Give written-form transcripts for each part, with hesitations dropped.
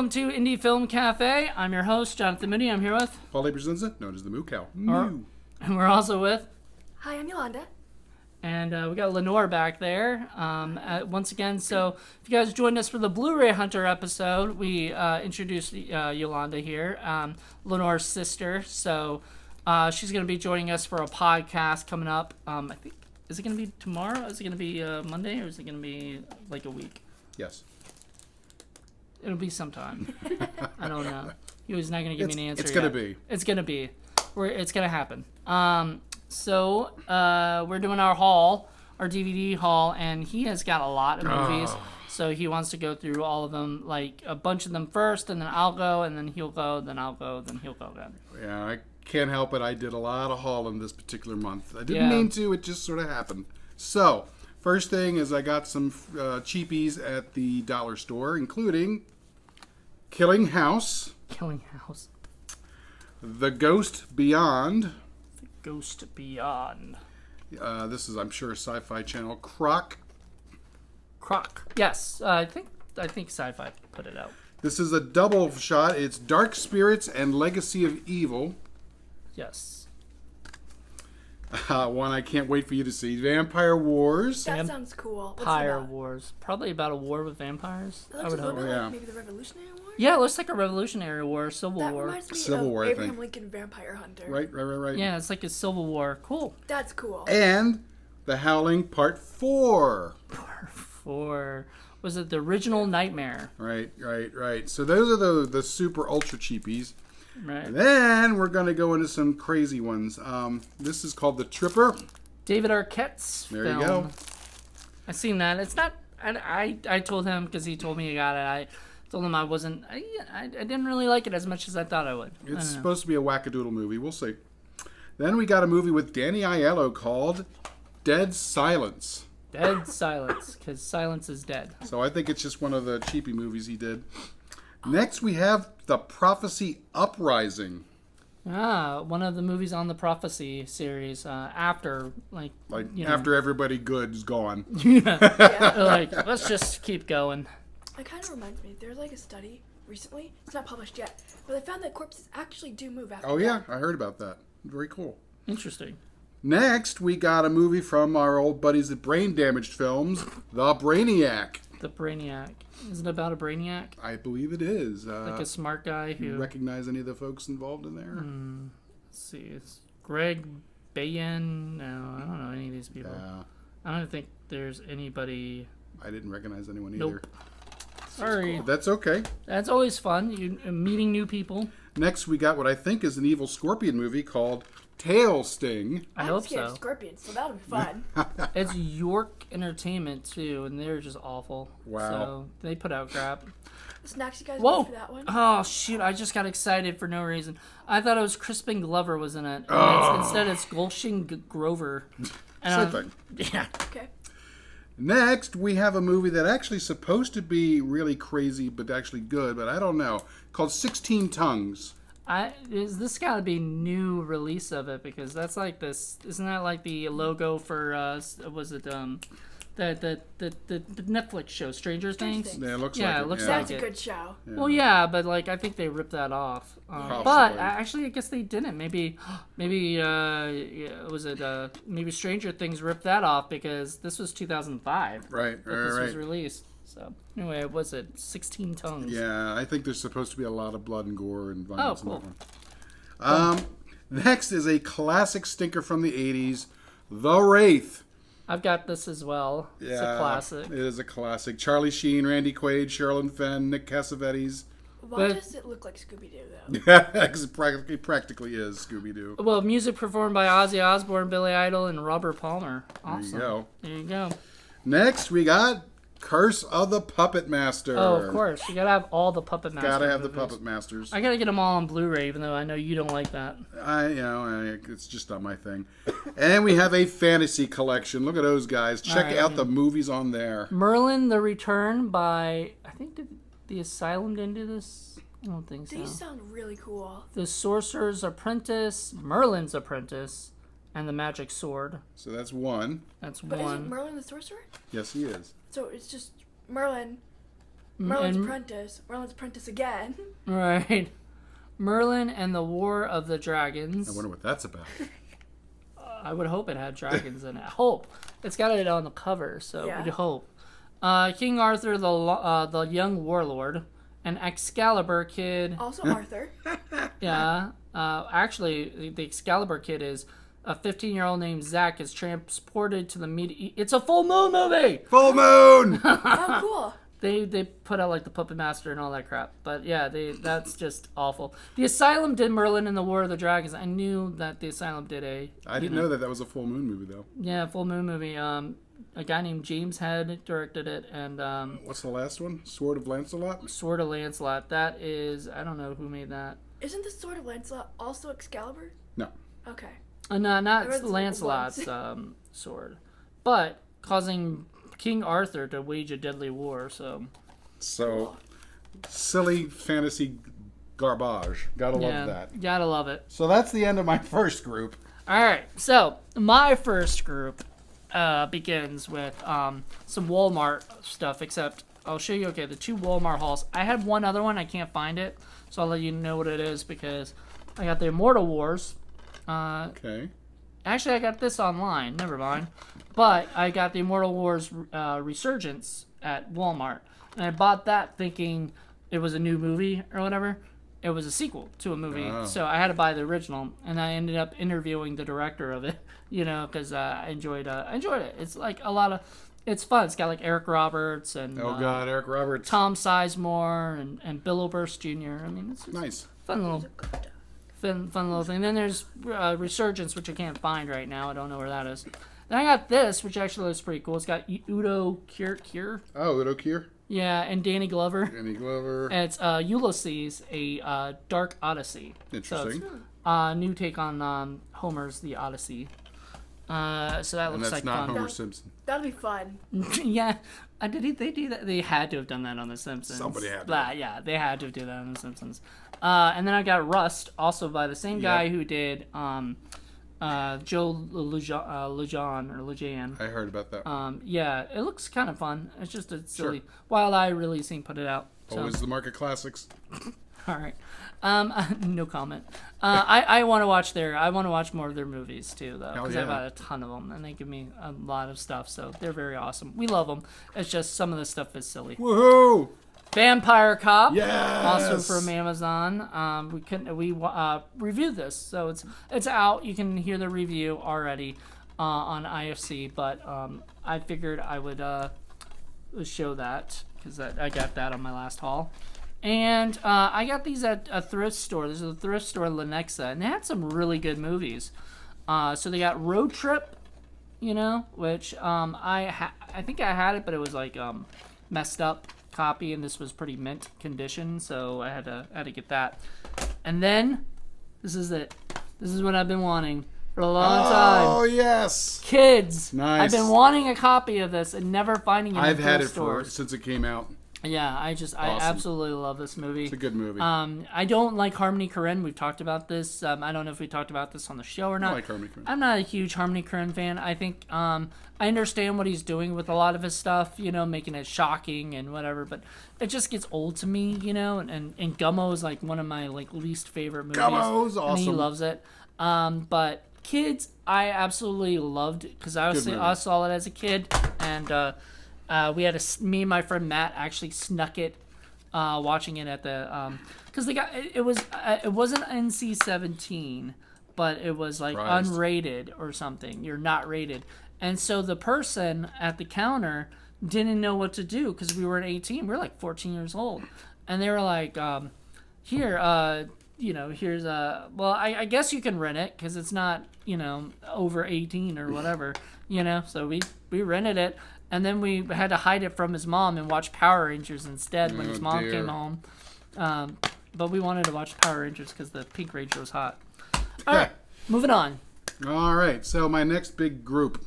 welcome to Indie Film Cafe. I'm your host, Jonathan Moody. I'm here with... Paul Abrazinza, known as the Moo Cow. And we're also with... Hi, I'm Yolanda. And we got Lenore back there once again. So if you guys joined us for the Blu-ray Hunter episode, we introduced Yolanda here, Lenore's sister. So she's going to be joining us for a podcast coming up. I think, is it going to be tomorrow? Is it going to be Monday? Or is it going to be like a week? Yes. It'll be sometime. I don't know. He was not going to give me an answer. It's going to be. It's going to be. It's going to happen. So we're doing our haul, our DVD haul, and he has got a lot of movies. So he wants to go through all of them, like a bunch of them first, and then I'll go, and then he'll go, then I'll go, then he'll go again. Yeah, I can't help it. I did a lot of hauling this particular month. I didn't mean to. It just sort of happened. So first thing is I got some cheapies at the dollar store, including Killing House. Killing House. The Ghost Beyond. Ghost Beyond. This is, I'm sure, a Sci-Fi Channel. Croc. Yes, I think Sci-Fi put it out. This is a double shot. It's Dark Spirits and Legacy of Evil. Yes. One I can't wait for you to see. Vampire Wars. That sounds cool. What's Vampire it about? Wars. Probably about a war with vampires. It looks I would a hope. little bit Yeah. like maybe the Revolutionary War? Yeah, it looks like a Revolutionary War, Civil That War. reminds me Civil of War, I Abraham think. Lincoln Vampire Hunter. Right. Yeah, it's like a Civil War. Cool. That's cool. And The Howling Part 4. Was it the original Nightmare? Right. So those are the super ultra cheapies. Right. And then we're going to go into some crazy ones. This is called The Tripper. David Arquette's There film. you go. I seen that. It's not. I told him because he told me he got it. I told him I wasn't. I didn't really like it as much as I thought I would. It's supposed to be a wackadoodle movie. We'll see. Then we got a movie with Danny Aiello called Dead Silence. Dead Silence, because silence is dead. So I think it's just one of the cheapy movies he did. Next we have The Prophecy Uprising. One of the movies on the Prophecy series after, After everybody good's gone. like, let's just keep going. It kind of reminds me, there's like a study recently, it's not published yet, but they found that corpses actually do move after Oh yeah, death. I heard about that. Very cool. Interesting. Next, we got a movie from our old buddies at Brain Damaged Films, The Brainiac. The Brainiac. Is it about a Brainiac? I believe it is. Like a smart guy Do you who... recognize any of the folks involved in there? Let's see. It's Greg Bayan. No, I don't know any of these people. Yeah, I don't think there's anybody... I didn't recognize anyone either. Nope. Sorry. That's okay. That's always fun. You meeting new people. Next, we got what I think is an evil scorpion movie called Tail Sting. I I'm hope scared so. of scorpions, so that'll be fun. It's York Entertainment too, and they're just awful. Wow. So they put out crap. The snacks you guys Whoa! want for that one? Oh shoot! I just got excited for no reason. I thought it was Crispin Glover was in it. And instead, it's Gulshin Grover. And Same thing. Yeah. Okay. Next, we have a movie that actually supposed to be really crazy, but actually good, but I don't know, called 16 Tongues. This got to be new release of it because that's like this. Isn't that like the logo for? Was it the Netflix show Stranger Things? Yeah, it looks Yeah, like it looks yeah. That's like a good show. Well, yeah, but like I think they ripped that off. But Possibly. actually, I guess they didn't. Maybe was it? Maybe Stranger Things ripped that off because this was 2005. Right, that this was right. released. So anyway, was it 16 Tongues? Yeah, I think there's supposed to be a lot of blood and gore and violence Oh, cool. in that one. Next is a classic stinker from the 80s, The Wraith. I've got this as well. Yeah, It's a classic. It is a classic. Charlie Sheen, Randy Quaid, Sherilyn Fenn, Nick Cassavetes. Why But- does it look like Scooby-Doo, though? Because it practically is Scooby-Doo. Well, music performed by Ozzy Osbourne, Billy Idol, and Robert Palmer. Awesome. There you go. There you go. Next, we got Curse of the Puppet Master. Oh, of course. You gotta have all the Puppet Masters. Gotta have the movies. Puppet Masters. I gotta get them all on Blu-ray, even though I know you don't like that. It's just not my thing. And we have a fantasy collection. Look at those guys. Check All right. out the movies on there. Merlin the Return by, I think, did the Asylum didn't do this? I don't think so. These sound really cool. The Sorcerer's Apprentice, Merlin's Apprentice, and the Magic Sword. So that's one. That's But one. isn't Merlin the sorcerer? Yes, he is. So it's just Merlin Merlin's Apprentice. Merlin's Apprentice again. Right. Merlin and the War of the Dragons. I wonder what that's about. I would hope it had dragons in it. I hope. It's got it on the cover, so Yeah. we'd hope. King Arthur, the Young Warlord. An Excalibur Kid. Also Arthur. Yeah. Actually, the Excalibur Kid is a 15-year-old named Zach is transported to the It's a full moon movie! Full moon! Oh, cool. They put out like the Puppet Master and all that crap, but yeah, that's just awful. The Asylum did Merlin and the War of the Dragons. I knew that the Asylum did I didn't know that was a full moon movie though. Yeah, full moon movie. A guy named James Head directed it, and What's the last one? Sword of Lancelot? Sword of Lancelot. That is, I don't know who made that. Isn't the Sword of Lancelot also Excalibur? No. Okay. No, not read the Lancelot's sword, but causing King Arthur to wage a deadly war. So, silly fantasy garbage. Gotta love that. Gotta love it. So that's the end of my first group. All right, so my first group begins with some Walmart stuff, except I'll show you, the two Walmart hauls. I had one other one. I can't find it, so I'll let you know what it is because I got the Immortal Wars. Okay. Actually, I got this online. Never mind. But I got the Immortal Wars Resurgence at Walmart. And I bought that thinking it was a new movie or whatever. It was a sequel to a movie. Oh. So I had to buy the original. And I ended up interviewing the director of it, because I enjoyed it. It's like it's fun. It's got like Eric Roberts and God, Eric Roberts. Tom Sizemore and Bill Oberst Jr. I mean, it's Nice. fun little thing. Then there's Resurgence, which I can't find right now. I don't know where that is. Then I got this, which actually looks pretty cool. It's got Udo Kier. Oh, Udo Kier. Yeah, and Danny Glover. Danny Glover. And it's Ulysses, a Dark Odyssey. Interesting. So it's new take on Homer's The Odyssey. So that And looks that's like not fun. Homer Simpson. That'd be fun. Yeah. Did they do that? They had to have done that on The Simpsons. Somebody had to. Yeah, they had to do that on The Simpsons. And then I got Rust, also by the same guy who did Joe Lujan. I heard about that. Yeah, it looks kind of fun. It's just a silly Wild Eye releasing put it out. So. Always the market classics. All right. No comment. I want to watch I want to watch more of their movies too, though, because I've got a ton of them, and they give me a lot of stuff. So they're very awesome. We love them. It's just some of the stuff is silly. Woohoo! Vampire Cop. Yes. Also from Amazon. We reviewed this, so it's out. You can hear the review already on IFC, but I figured I would show that because I got that on my last haul. And I got these at a thrift store. This is a thrift store in Lenexa, and they had some really good movies. So they got Road Trip, which I think I had it, but it was like messed up copy, and this was pretty mint condition, so I had to get that. And then this is it. This is what I've been wanting for a long time. Oh yes, Kids. Nice. I've been wanting a copy of this and never finding it. I've in had it stores. since it came out. Yeah, I absolutely love this movie. It's a good movie. I don't like Harmony Korine. We've talked about this. I don't know if we talked about this on the show or not. I like Harmony Korine. I'm not a huge Harmony Korine fan. I think I understand what he's doing with a lot of his stuff, making it shocking and whatever, but it just gets old to me, and Gummo is like one of my least favorite movies. Gummo's awesome. And he loves it. But Kids, I absolutely loved because I saw it as a kid, and we had me and my friend Matt actually snuck it, watching it at the because they got it wasn't NC-17, but it was like Surprised. unrated or something. You're not rated, and so the person at the counter didn't know what to do because we weren't 18. We were like 14 years old, and they were like, here, here's well, I guess you can rent it because it's not over 18 or whatever, so we rented it. And then we had to hide it from his mom and watch Power Rangers instead when his mom came home. But we wanted to watch Power Rangers because the Pink Ranger was hot. All right, moving on. All right, so my next big group.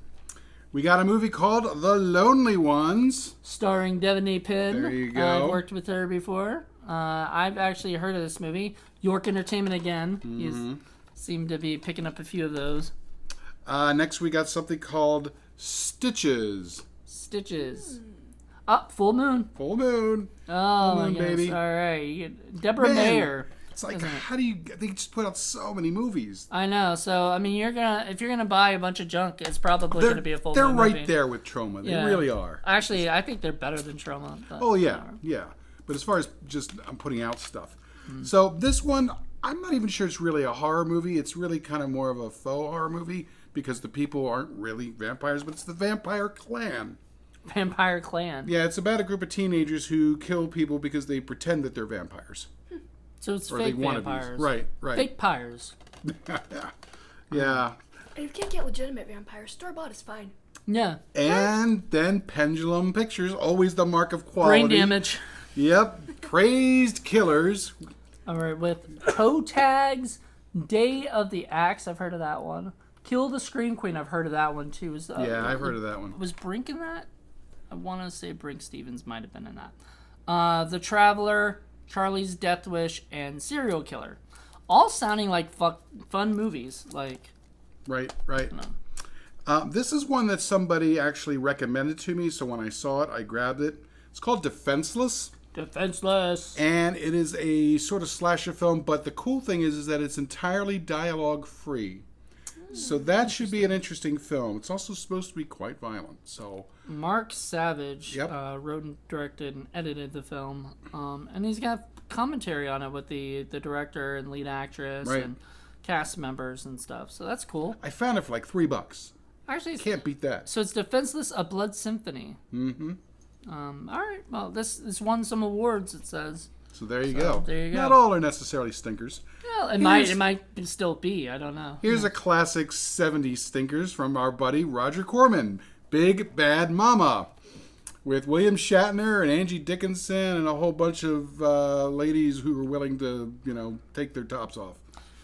We got a movie called The Lonely Ones. Starring Devaney Pinn. There you go. I've worked with her before. I've actually heard of this movie. York Entertainment again. You seem to be picking up a few of those. Next we got something called Stitches. Full Moon. Full Moon. Oh, Full Moon, my goodness. baby. All right. Deborah Man, Mayer. It's like, how do you... They just put out so many movies. I know. So, I mean, if you're gonna buy a bunch of junk, it's probably gonna be a Full Moon They're right movie. there with Troma. They really are. Actually, I think they're better than Troma. But, Oh, yeah. Yeah. But as far as just I'm putting out stuff. So this one, I'm not even sure it's really a horror movie. It's really kind of more of a faux horror movie because the people aren't really vampires, but it's the Vampire Clan. Vampire Clan. Yeah, it's about a group of teenagers who kill people because they pretend that they're vampires. So it's Or fake they want to be. vampires. Right. Fake pyres. Yeah. And if you can't get legitimate vampires, store-bought is fine. Yeah. And then Pendulum Pictures, always the mark of quality. Brain damage. Yep. Crazed Killers. All right, with Toe Tags, Day of the Axe. I've heard of that one. Kill the Scream Queen. I've heard of that one too. Yeah, I've heard of that one. Was Brink in that? I want to say Brink Stevens might have been in that. The Traveler, Charlie's Death Wish, and Serial Killer. All sounding like fun movies. Like. Right. No. This is one that somebody actually recommended to me, so when I saw it, I grabbed it. It's called Defenseless. Defenseless. And it is a sort of slasher film, but the cool thing is that it's entirely dialogue free. So that should be an interesting film. It's also supposed to be quite violent. So Mark Savage Yep. wrote and directed and edited the film. And he's got commentary on it with the director and lead actress Right. and cast members and stuff. So that's cool. I found it for like $3. Actually, Can't beat that. so it's Defenseless, A Blood Symphony. Mm-hmm. All right. Well, this won some awards, it says. So there you go. there you go. Not all are necessarily stinkers. Well, it might still be. I don't know. Here's a classic 70s stinkers from our buddy Roger Corman, Big Bad Mama, with William Shatner and Angie Dickinson and a whole bunch of ladies who were willing to, take their tops off.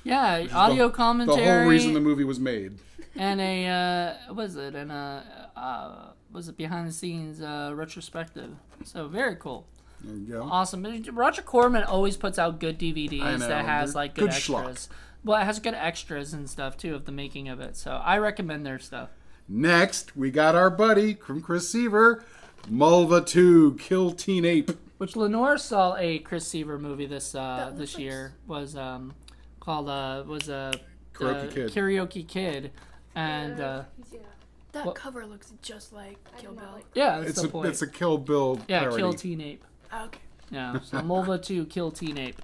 Yeah, audio commentary. The whole reason the movie was made. And was it behind the scenes retrospective? So very cool. There you go. Awesome. Roger Corman always puts out good DVDs I know. that has They're like good good schlock. extras. Well, it has good extras and stuff too of the making of it. So I recommend their stuff. Next, we got our buddy from Chris Seaver, Mulva 2, Kill Teen Ape. Which Lenore saw a Chris Seaver movie this looks year was called Karaoke Kid. Karaoke Kid, and That cover looks just like Kill Bill. yeah, that's the point. It's a Kill Bill parody. Kill Teen Ape. Okay. Yeah, so Mulva 2, Kill Teen Ape.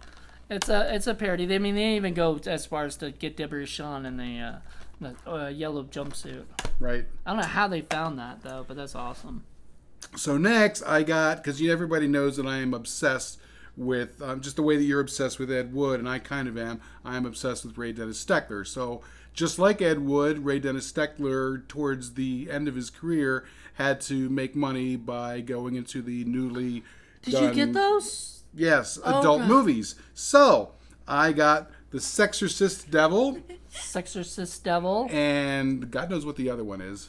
It's a parody. They didn't even go as far as to get Deborah Shawn in the yellow jumpsuit. Right. I don't know how they found that though, but that's awesome. So next, I got, because everybody knows that I am obsessed with, just the way that you're obsessed with Ed Wood, and I kind of am, I am obsessed with Ray Dennis Steckler. So just like Ed Wood, Ray Dennis Steckler, towards the end of his career, had to make money by going into the newly Did you get those? Yes, Oh, adult okay. movies. So I got The Sexorcist Devil, Sexorcist Devil, and God knows what the other one is.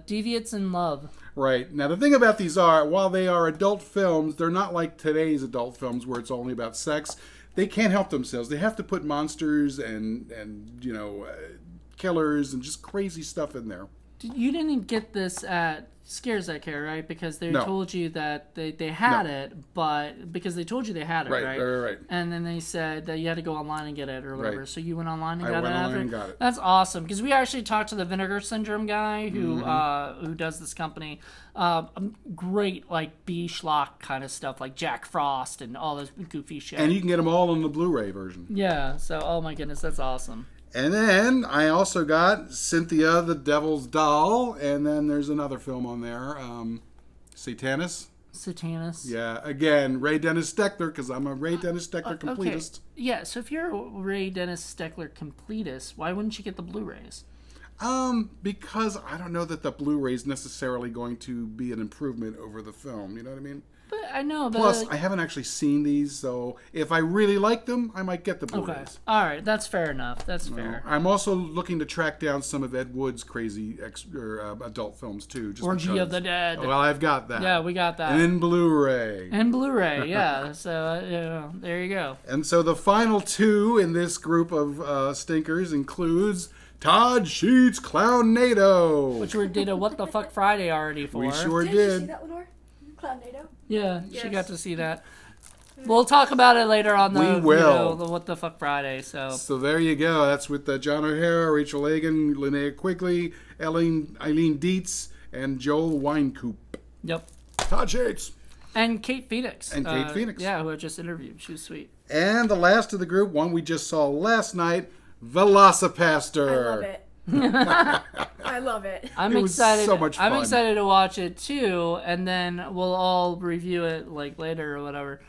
Deviates in Love. Right. Now, the thing about these are, while they are adult films, they're not like today's adult films where it's only about sex. They can't help themselves. They have to put monsters and killers and just crazy stuff in there. You didn't get this at Scares That Care, right? Because they No. told you that they had it, but because they told you they had it, right? Right. And then they said that you had to go online and get it or whatever. Right. So you went online and I got went it online after? and got it. That's awesome. Because we actually talked to the Vinegar Syndrome guy who does this company. Great, like, B-schlock kind of stuff, like Jack Frost and all this goofy shit. And you can get them all on the Blu-ray version. Yeah, so, oh my goodness, that's awesome. And then I also got Cynthia the Devil's Doll, and then there's another film on there, Satanus. Satanus. Yeah, again, Ray Dennis Steckler, because I'm a Ray Dennis Steckler completist. Okay. Yeah, so if you're a Ray Dennis Steckler completist, why wouldn't you get the Blu-rays? Because I don't know that the Blu-ray is necessarily going to be an improvement over the film. You know what I mean? But I know, but Plus, I haven't actually seen these, so if I really like them, I might get the Blu-rays. okay, all right, that's fair enough. That's fair. I'm also looking to track down some of Ed Wood's crazy adult films too. Just Orgy because. of the Dead. Well, I've got that. Yeah, we got that. And then Blu-ray. And Blu-ray, yeah. So there you go. And so the final two in this group of stinkers includes Todd Sheets' Clownado. Which we did a What the Fuck Friday already for. We sure Did you see did. that, Lenore? Clownado. Yeah, she Yes. got to see that. We'll talk about it later on the, We will. the What the Fuck Friday. So there you go. That's with John O'Hara, Rachel Egan, Linnea Quigley, Eileen Dietz, and Joel Wynkoop. Yep. Todd Shades. And Kate Phoenix. Phoenix. Yeah, who I just interviewed. She was sweet. And the last of the group, one we just saw last night, Velocipaster. I love it. I love it. I'm It was excited. so much I'm fun. excited to watch it too, and then we'll all review it like later or whatever.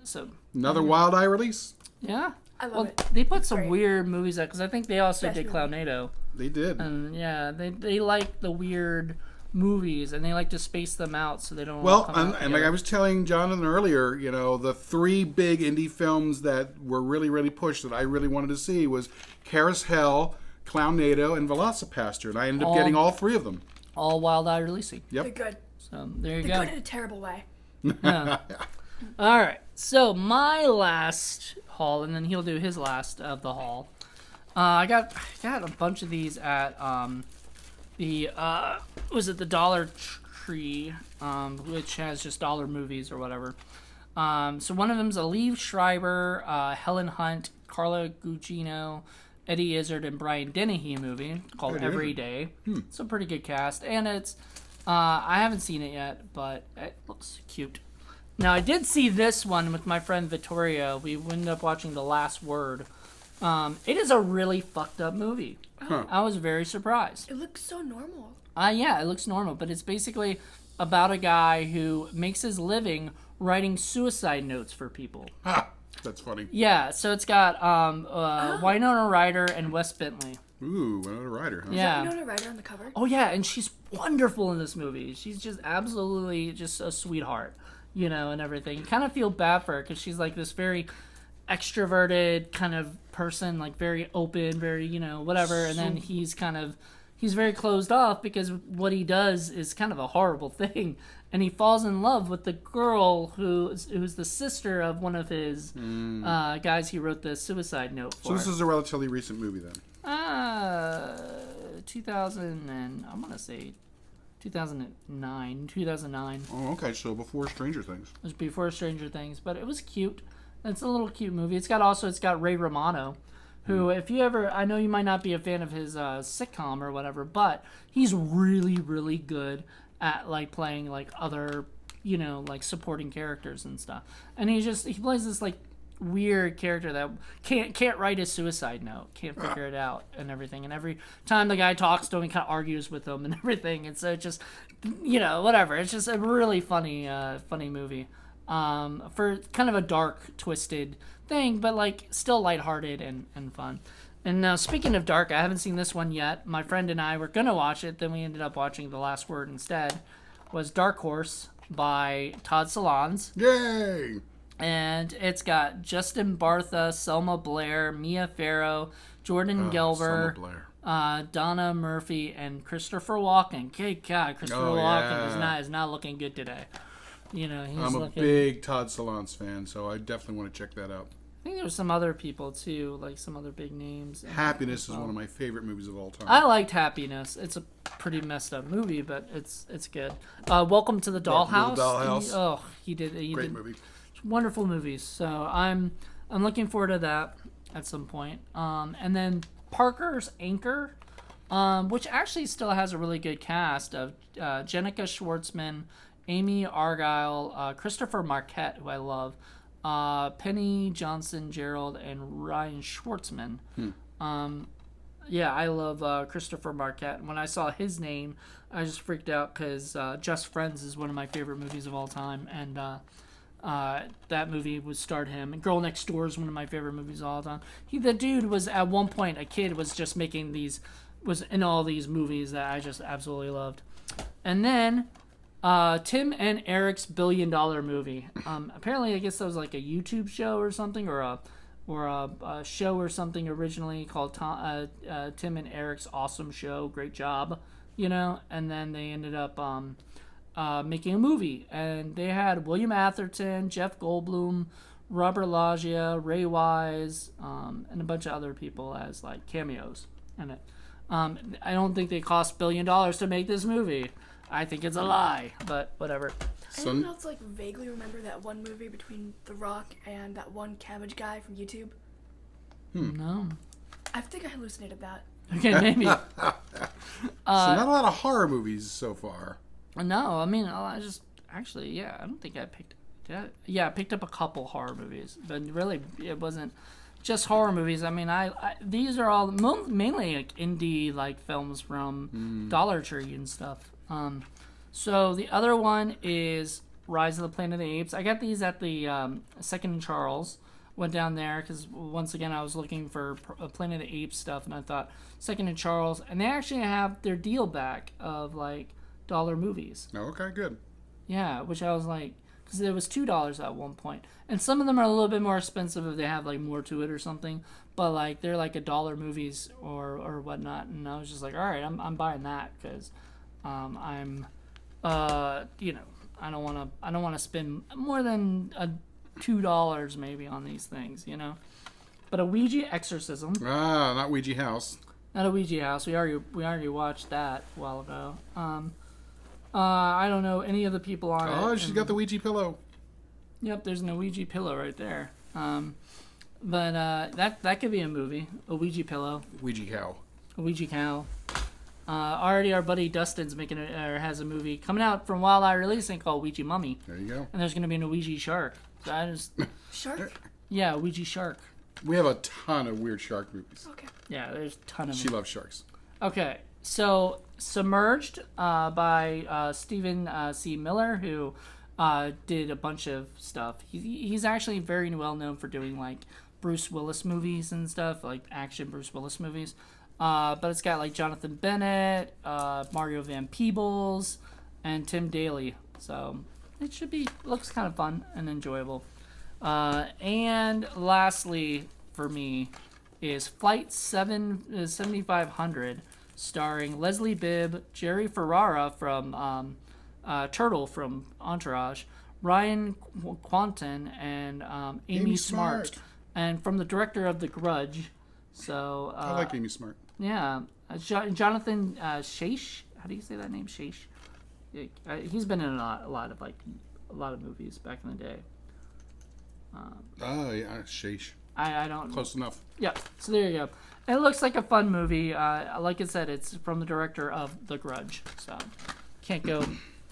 So Another Wild Eye release. yeah. I love it. They put some great. weird movies out because I think they also Best did movie. Clownado, They did. and yeah, they like the weird movies and they like to space them out so they don't. all Well, come and out like together. I was telling Jonathan earlier, the three big indie films that were really, really pushed that I really wanted to see was Carousel, Clownado, and Velocipaster, and I ended up getting all three of them. all Wild Eye releasing. They're Yep. good. So there you They're go. good in a terrible way. Yeah. All right. So my last haul, and then he'll do his last of the haul. I got a bunch of these at the the Dollar Tree, which has just dollar movies or whatever. So one of them's a Liev Schreiber, Helen Hunt, Carla Gugino, Eddie Izzard, and Brian Dennehy movie called Eddie Every Izzard. Day. It's a pretty good cast, and it's I haven't seen it yet, but it looks cute. Now I did see this one with my friend Vittoria. We ended up watching The Last Word. It is a really fucked up movie. Huh. I was very surprised. It looks so normal. Yeah, it looks normal, but it's basically about a guy who makes his living writing suicide notes for people. Ha! That's funny. Yeah, so it's got Winona Ryder and Wes Bentley. Ooh, Winona Ryder, huh? Yeah. Winona Ryder on the cover. Oh yeah, and she's wonderful in this movie. She's just absolutely just a sweetheart, and everything. You kind of feel bad for her because she's like this very extroverted kind of person, like very open, very whatever. And then he's very closed off because what he does is kind of a horrible thing, and he falls in love with the girl who's the sister of one of his guys he wrote the suicide note for. So this is a relatively recent movie then. 2000 and I'm gonna say 2009. Oh, okay. So before Stranger Things. It was before Stranger Things, but it was cute. It's a little cute movie. It's got Ray Romano, who, if you ever, I know you might not be a fan of his sitcom or whatever, but he's really, really good at like playing like other, like supporting characters and stuff. And he plays this like weird character that can't write a suicide note, can't figure it out and everything. And every time the guy talks to him, he kind of argues with him and everything. And so it just, whatever. It's just a really funny movie. For kind of a dark, twisted thing, but like still lighthearted and fun. And now, speaking of dark, I haven't seen this one yet. My friend and I were gonna watch it, then we ended up watching The Last Word instead. Was Dark Horse by Todd Solondz, Yay! and it's got Justin Bartha, Selma Blair, Mia Farrow, Jordan Gelber, Selma Blair. Donna Murphy, and Christopher Walken. Good God, Christopher Walken is not looking good today. He's I'm a looking. big Todd Solondz fan, so I definitely want to check that out. I think there's some other people too, like some other big names. Happiness is one of my favorite movies of all time. I liked Happiness. It's a pretty messed up movie, but it's good. Welcome to the Dollhouse. Welcome to the Dollhouse. He did. Great movie. Wonderful movies. So I'm looking forward to that at some point. And then Parker's Anchor, which actually still has a really good cast of Jenica Schwartzman, Amy Argyle, Christopher Marquette, who I love, Penny Johnson Gerald, and Ryan Schwartzman. Yeah, I love Christopher Marquette. When I saw his name, I just freaked out because Just Friends is one of my favorite movies of all time, and that movie starred him. And Girl Next Door is one of my favorite movies of all time. The dude was at one point a kid was just making was in all these movies that I just absolutely loved. And then Tim and Eric's $1 billion movie. Apparently, I guess that was like a YouTube show or something, or a show or something originally called Tim and Eric's Awesome Show. Great job, And then they ended up making a movie, and they had William Atherton, Jeff Goldblum, Robert Loggia, Ray Wise, and a bunch of other people as like cameos in it. I don't think they cost $1 billion to make this movie. I think it's a lie, but whatever. Anyone else like vaguely remember that one movie between The Rock and that one cabbage guy from YouTube? No. I think I hallucinated that. Okay, maybe. So not a lot of horror movies so far. No, I mean, I just actually, yeah, I don't think I picked. I picked up a couple horror movies, but really, it wasn't just horror movies. I mean, I these are all mainly like indie like films from Dollar Tree and stuff. So the other one is Rise of the Planet of the Apes. I got these at the Second and Charles. Went down there because once again I was looking for Planet of the Apes stuff, and I thought Second and Charles, and they actually have their deal back of like dollar movies. Oh, okay, good. Yeah, which I was like, because it was $2 at one point, and some of them are a little bit more expensive if they have like more to it or something. But like they're like $1 movies or whatnot, and I was just like, all right, I'm buying that because I'm I don't want to spend more than $2 maybe on these things, But a Ouija exorcism. Not Ouija house. Not a Ouija house. We already watched that a while ago. I don't know any of the people on it. Oh, she's got the Ouija pillow. Yep, there's an Ouija pillow right there. But that could be a movie. A Ouija pillow. Ouija cow. A Ouija cow. Already our buddy Dustin's has a movie coming out from Wild Eye Releasing called Ouija Mummy. There you go. And there's going to be an Ouija shark. So I just... Shark? Yeah, Ouija shark. We have a ton of weird shark movies. Okay. Yeah, there's a ton of She them. loves sharks. Okay, so Submerged by Stephen C. Miller, who did a bunch of stuff. He's actually very well known for doing like Bruce Willis movies and stuff, like action Bruce Willis movies. But it's got like Jonathan Bennett, Mario Van Peebles, and Tim Daly. So it looks kind of fun and enjoyable. And lastly, for me, is Flight 7500, starring Leslie Bibb, Jerry Ferrara from Turtle from Entourage, Ryan Quanten, and Amy Smart, and from the director of The Grudge. So I like Amy Smart. Yeah, Jonathan Shaish. How do you say that name? Shaish. He's been in a lot of movies back in the day. Oh yeah, sheesh. I don't. Close enough. Yeah. So there you go. And it looks like a fun movie. Like I said, it's from the director of The Grudge. So can't go.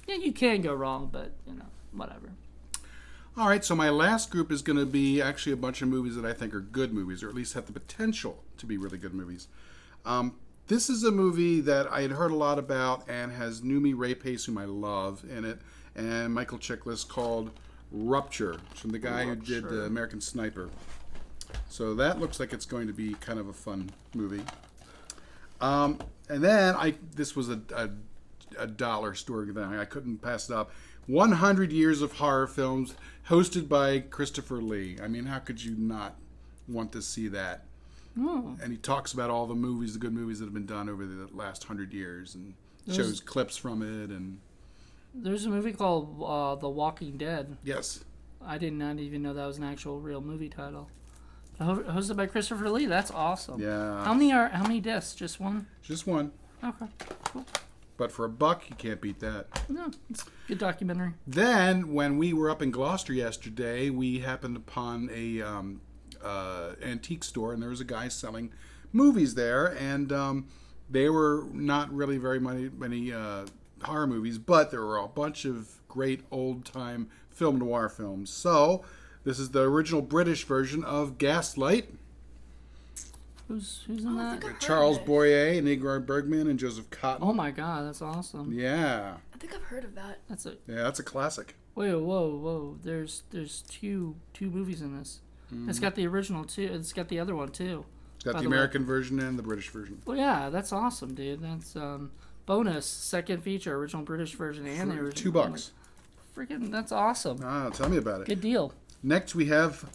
Yeah, you can go wrong, but whatever. All right, so my last group is going to be actually a bunch of movies that I think are good movies, or at least have the potential to be really good movies. This is a movie that I had heard a lot about and has Noomi Rapace, whom I love, in it, and Michael Chiklis, called Rupture, from the guy who did the American Sniper. So that looks like it's going to be kind of a fun movie. And then this was a dollar store thing. I couldn't pass it up. 100 Years of Horror Films, hosted by Christopher Lee. I mean, how could you not want to see that? Oh. And he talks about all the good movies that have been done over the last 100 years, and shows clips from it. And there's a movie called The Walking Dead. yes, I did not even know that was an actual real movie title. Hosted by Christopher Lee. That's awesome. yeah. How many discs? Just one? Just one. Okay, cool. But for $1, you can't beat that. No, it's a good documentary. Then, when we were up in Gloucester yesterday, we happened upon a antique store, and there was a guy selling movies there, and they were not really very many horror movies, but there were a bunch of great old-time film noir films. So, this is the original British version of Gaslight. Who's in that? Charles Boyer and Ingrid Bergman and Joseph Cotton. Oh my god, that's awesome. Yeah. I think I've heard of that. That's a classic. Wait, whoa. There's two movies in this. It's got the original too. It's got the other one too. It's got the American version and the British version. Well, yeah, that's awesome, dude. That's bonus second feature, original British version and the original. $2. Freaking, that's awesome. Tell me about it. Good deal. Next we have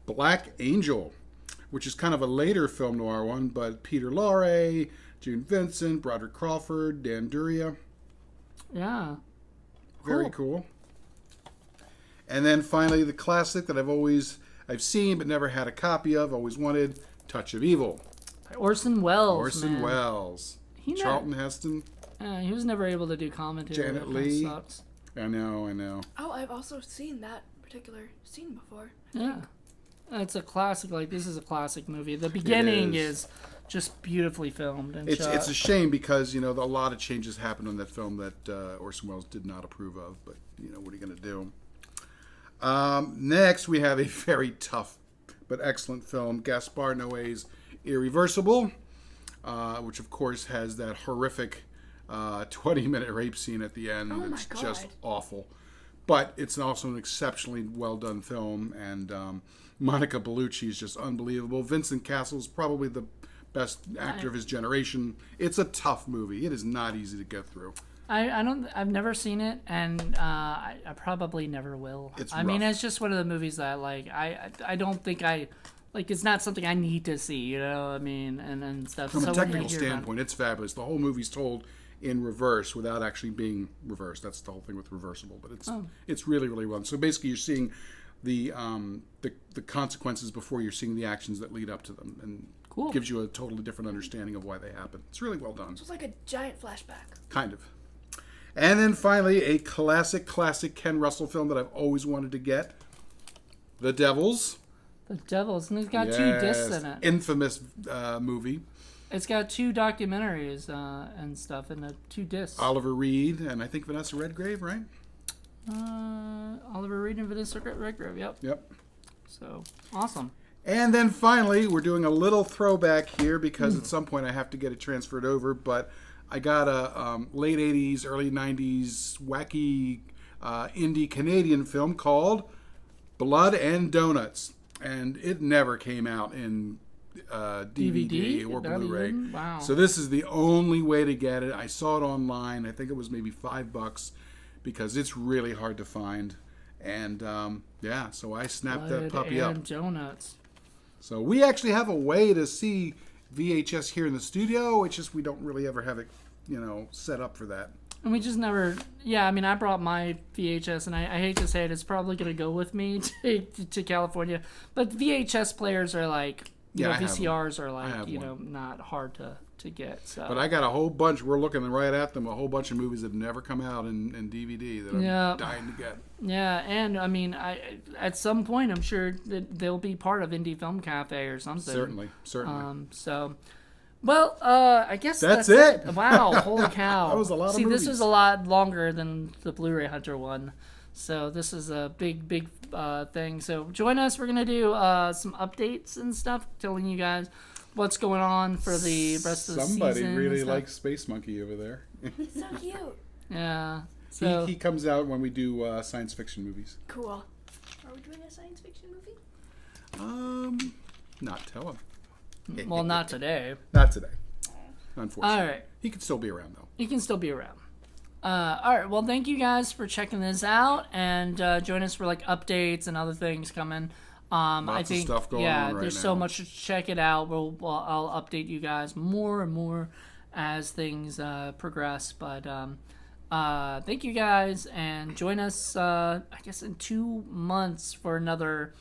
Black Angel, which is kind of a later film noir one, but Peter Lorre, June Vincent, Broderick Crawford, Dan Duria. Yeah. Very cool. And then finally the classic that I've seen but never had a copy of, always wanted, Touch of Evil. By Orson Welles. Welles. Charlton Heston. He was never able to do commentary. Janet That kinda Leigh. sucks. I know. Oh, I've also seen that particular scene before. Yeah. It's a classic. Like, this is a classic movie. The beginning is just beautifully filmed and shot. It's a shame because, a lot of changes happened on that film that Orson Welles did not approve of. But, what are you going to do? Next, we have a very tough but excellent film, Gaspar Noé's Irreversible, which, of course, has that horrific 20-minute rape scene at the end. Oh, it's my God. just awful. But it's also an exceptionally well-done film, and Monica Bellucci is just unbelievable. Vincent Cassel's probably the best actor of his generation. It's a tough movie. It is not easy to get through. I've never seen it, and I probably never will. I mean, it's just one of the movies that I don't think it's not something I need to see, I mean, and stuff. From a technical standpoint, it's fabulous. The whole movie's told in reverse without actually being reversed. That's the whole thing with Reversible, but it's really, really well. So basically, you're seeing the consequences before you're seeing the actions that lead up to them, and gives you a totally different understanding of why they happen. It's really well done. So it's like a giant flashback. Kind of. And then finally, a classic Ken Russell film that I've always wanted to get, The Devils. The Devils, and it's got 2 discs in it. Infamous movie. It's got 2 documentaries and stuff, and the 2 discs. Oliver Reed and I think Vanessa Redgrave, right? Oliver Reed and Vanessa Redgrave, Yep. So, awesome. And then finally, we're doing a little throwback here because at some point I have to get it transferred over, but I got a late 80s, early 90s wacky indie Canadian film called Blood and Donuts. And it never came out in DVD or Blu-ray. Wow. So this is the only way to get it. I saw it online. I think it was maybe $5 because it's really hard to find. And so I snapped that puppy up. Blood and Donuts. So we actually have a way to see VHS here in the studio. It's just we don't really ever have it, set up for that. And we just never. Yeah, I mean, I brought my VHS, and I hate to say it, it's probably gonna go with me to California. But VHS players are like, VCRs are like, not hard to get. So. But I got a whole bunch. We're looking right at them. A whole bunch of movies that have never come out in DVD that I'm dying to get. Yeah, and I mean, at some point, I'm sure that they'll be part of Indie Film Cafe or something. Certainly. Well, I guess that's it. Wow, holy cow. That was a lot of movies. movies. This is a lot longer than the Blu-ray Hunter one. So this is a big thing. So join us. We're going to do some updates and stuff, telling you guys what's going on for the rest of the season. Somebody really likes Space Monkey over there. He's so cute. Yeah. So he comes out when we do science fiction movies. Cool. Are we doing a science fiction movie? Not tell him. well, not today. Not today. Unfortunately. All right. He can still be around, though. He can still be around. All right. Well, thank you guys for checking this out, and join us for updates and other things coming. Lots of stuff going on right there's now. so much to check it out. I'll update you guys more and more as things progress. But thank you guys, and join us. I guess in 2 months for another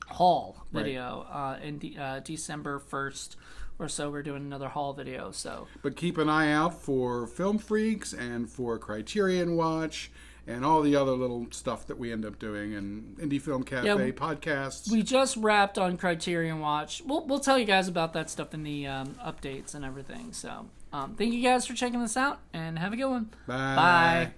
haul video in December 1st or so. We're doing another haul video. So, but keep an eye out for Film Freaks and for Criterion Watch and all the other little stuff that we end up doing, and Indie Film Cafe podcasts. We just wrapped on Criterion Watch. We'll tell you guys about that stuff in the updates and everything. So thank you guys for checking this out, and have a good one. Bye. Bye.